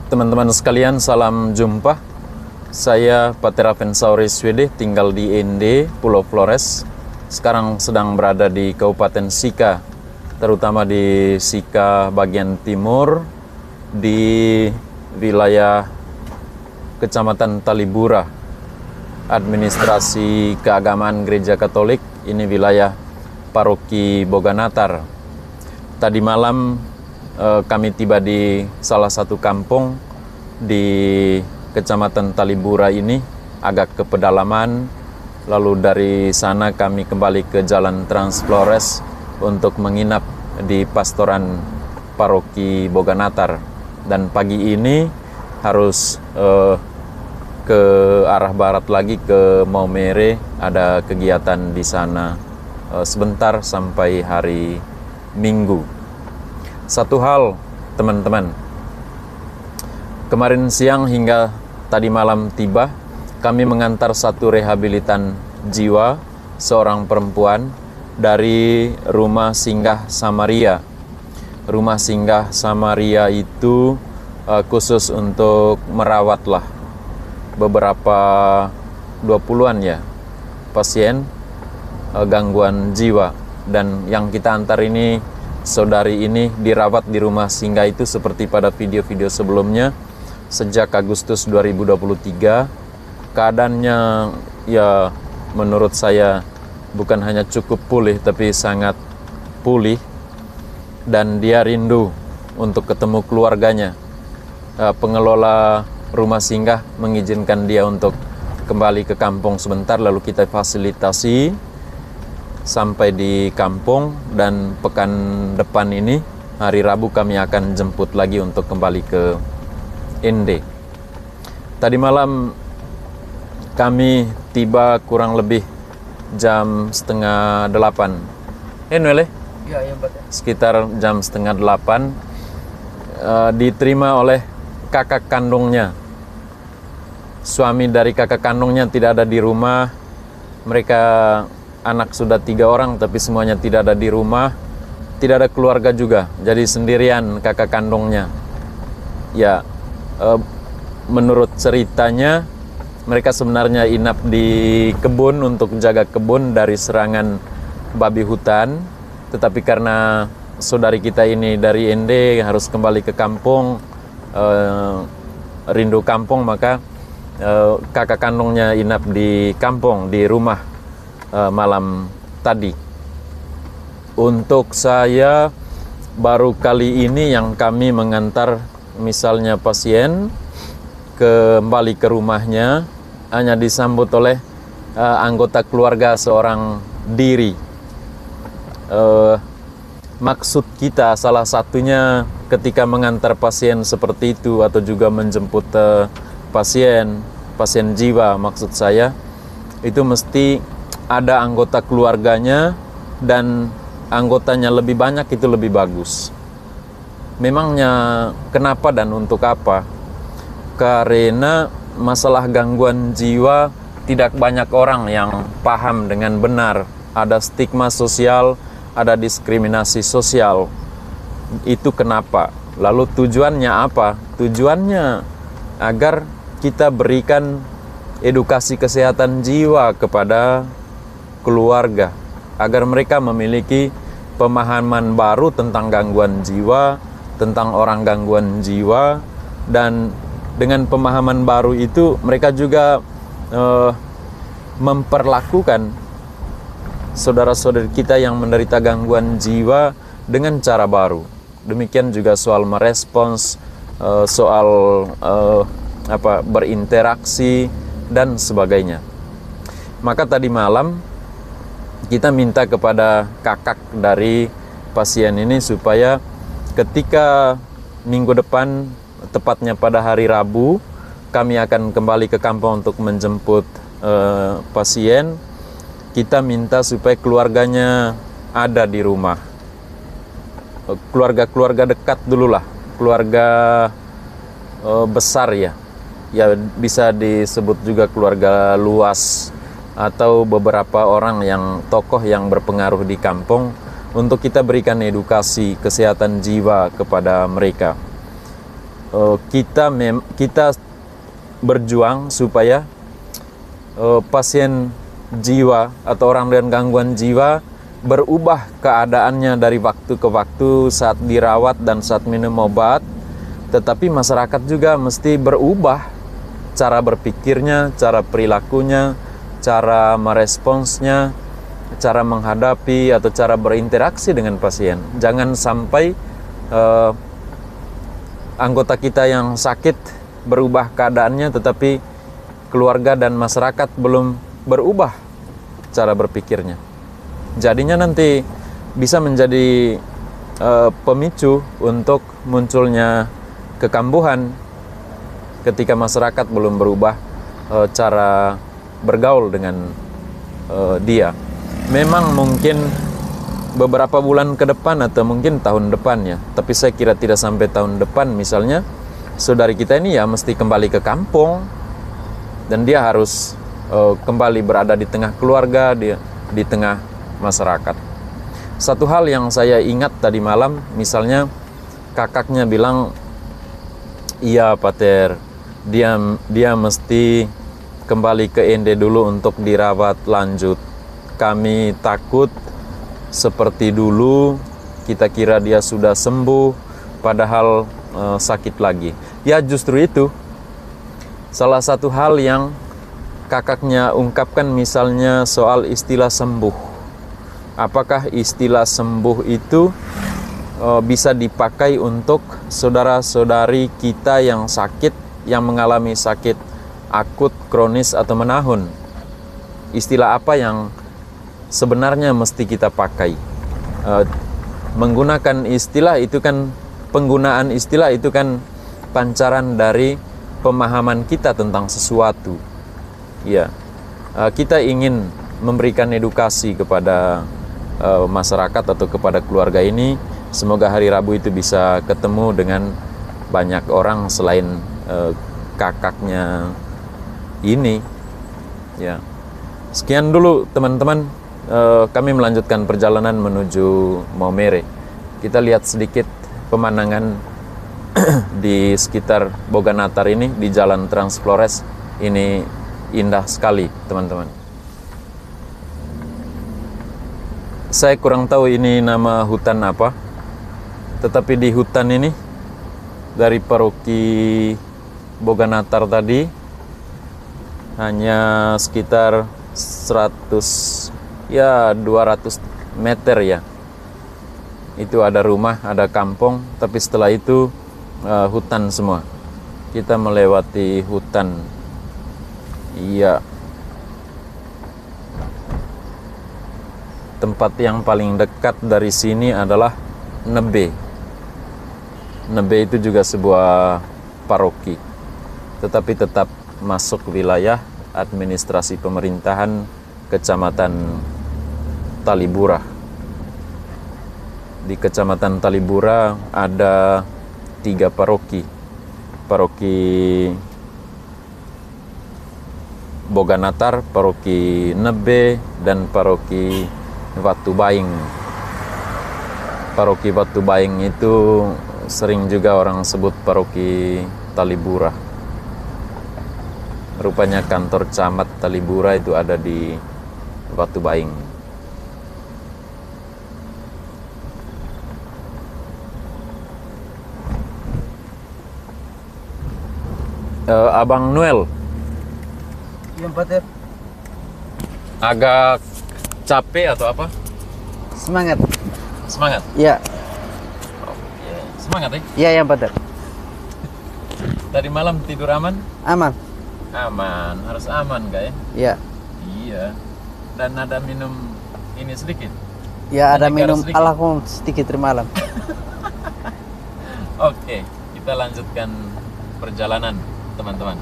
Teman-teman sekalian, salam jumpa. Saya Patera Vensauri Swede, tinggal di ND, Pulau Flores. Sekarang sedang berada di Kabupaten Sika, terutama di Sika bagian timur, di wilayah Kecamatan Talibura, administrasi keagamaan Gereja Katolik. Ini wilayah Paroki Boganatar. Tadi malam kami tiba di salah satu kampung di Kecamatan Talibura ini, agak ke pedalaman. Lalu dari sana kami kembali ke Jalan Trans Flores untuk menginap di pastoran Paroki Boganatar. Dan pagi ini harus ke arah barat lagi ke Maumere, ada kegiatan di sana sebentar sampai hari Minggu. Satu hal, teman-teman, kemarin siang hingga tadi malam tiba, kami mengantar satu rehabilitan jiwa, seorang perempuan dari Rumah Singgah Samaria. Rumah Singgah Samaria itu khusus untuk merawatlah beberapa 20-an ya pasien gangguan jiwa. Dan yang kita antar ini, saudari ini dirawat di rumah singgah itu seperti pada video-video sebelumnya sejak Agustus 2023. Keadaannya ya menurut saya bukan hanya cukup pulih tapi sangat pulih, dan dia rindu untuk ketemu keluarganya. Pengelola rumah singgah mengizinkan dia untuk kembali ke kampung sebentar, lalu kita fasilitasi sampai di kampung, dan pekan depan ini hari Rabu kami akan jemput lagi untuk kembali ke ND. Tadi malam kami tiba kurang lebih jam 7:30. Noele? Iya, Pak. Sekitar jam 7:30 diterima oleh kakak kandungnya. Suami dari kakak kandungnya tidak ada di rumah. Mereka anak sudah 3 orang tapi semuanya tidak ada di rumah. Tidak ada keluarga juga, jadi sendirian kakak kandungnya. Ya, menurut ceritanya mereka sebenarnya inap di kebun untuk jaga kebun dari serangan babi hutan. Tetapi karena saudari kita ini dari ND harus kembali ke kampung, rindu kampung, maka kakak kandungnya inap di kampung, di rumah malam tadi. Untuk saya baru kali ini yang kami mengantar misalnya pasien kembali ke rumahnya hanya disambut oleh anggota keluarga seorang diri. Maksud kita salah satunya ketika mengantar pasien seperti itu atau juga menjemput pasien jiwa, maksud saya itu mesti ada anggota keluarganya, dan anggotanya lebih banyak itu lebih bagus. Memangnya kenapa dan untuk apa? Karena masalah gangguan jiwa tidak banyak orang yang paham dengan benar. Ada stigma sosial, ada diskriminasi sosial. Itu kenapa? Lalu tujuannya apa? Tujuannya agar kita berikan edukasi kesehatan jiwa kepada keluarga, agar mereka memiliki pemahaman baru tentang gangguan jiwa, tentang orang gangguan jiwa. Dan dengan pemahaman baru itu mereka juga memperlakukan saudara-saudari kita yang menderita gangguan jiwa dengan cara baru. Demikian juga soal merespons, soal berinteraksi dan sebagainya. Maka tadi malam kita minta kepada kakak dari pasien ini supaya ketika minggu depan, tepatnya pada hari Rabu, kami akan kembali ke kampung untuk menjemput pasien. Kita minta supaya keluarganya ada di rumah. Keluarga-keluarga dekat dululah, keluarga besar ya. Ya bisa disebut juga keluarga luas, atau beberapa orang yang tokoh yang berpengaruh di kampung, untuk kita berikan edukasi kesehatan jiwa kepada mereka. kita berjuang supaya pasien jiwa atau orang dengan gangguan jiwa berubah keadaannya dari waktu ke waktu saat dirawat dan saat minum obat. Tetapi masyarakat juga mesti berubah cara berpikirnya, cara perilakunya, cara meresponsnya, cara menghadapi atau cara berinteraksi dengan pasien. Jangan sampai anggota kita yang sakit berubah keadaannya, tetapi keluarga dan masyarakat belum berubah cara berpikirnya. Jadinya nanti bisa menjadi pemicu untuk munculnya kekambuhan ketika masyarakat belum berubah cara bergaul dengan dia. Memang mungkin beberapa bulan ke depan atau mungkin tahun depan ya, tapi saya kira tidak sampai tahun depan. Misalnya saudari kita ini ya mesti kembali ke kampung dan dia harus kembali berada di tengah keluarga, dia di tengah masyarakat. Satu hal yang saya ingat tadi malam, misalnya kakaknya bilang, iya Pater, dia mesti kembali ke Ende dulu untuk dirawat lanjut. Kami takut seperti dulu, kita kira dia sudah sembuh, padahal sakit lagi. Ya justru itu salah satu hal yang kakaknya ungkapkan, misalnya soal istilah sembuh. Apakah istilah sembuh itu bisa dipakai untuk saudara-saudari kita yang sakit, yang mengalami sakit akut, kronis, atau menahun? Istilah apa yang sebenarnya mesti kita pakai? Menggunakan istilah itu kan, penggunaan istilah itu kan pancaran dari pemahaman kita tentang sesuatu. Ya, kita ingin memberikan edukasi kepada masyarakat atau kepada keluarga ini. Semoga hari Rabu itu bisa ketemu dengan banyak orang selain kakaknya ini. Ya, sekian dulu teman-teman. Kami melanjutkan perjalanan menuju Maumere. Kita lihat sedikit pemandangan di sekitar Boganatar ini, di Jalan Trans Flores. Ini indah sekali teman-teman. Saya kurang tahu ini nama hutan apa, tetapi di hutan ini dari paroki Boganatar tadi hanya sekitar 200 meter ya. Itu ada rumah, ada kampung, tapi setelah itu hutan semua. Kita melewati hutan. Iya. Tempat yang paling dekat dari sini adalah Nebe. Nebe itu juga sebuah paroki, tetapi tetap masuk wilayah administrasi pemerintahan Kecamatan Talibura. Di Kecamatan Talibura ada 3 paroki. Paroki Boganatar, paroki Nebe, dan paroki Watu Baing. Paroki Watu Baing itu sering juga orang sebut paroki Talibura. Rupanya kantor camat Talibura itu ada di Watu Baing. Abang Noel. Iya, Pater. Agak capek atau apa? Semangat. Semangat? Iya. Oke. Semangat ya? Iya, yang Pater. Tadi malam tidur aman? Aman. Aman, harus aman gak ya? Iya. Iya. Dan ada minum ini sedikit? Ya, ada minum sedikit. alkohol sedikit di malam. Oke, kita lanjutkan perjalanan teman-teman.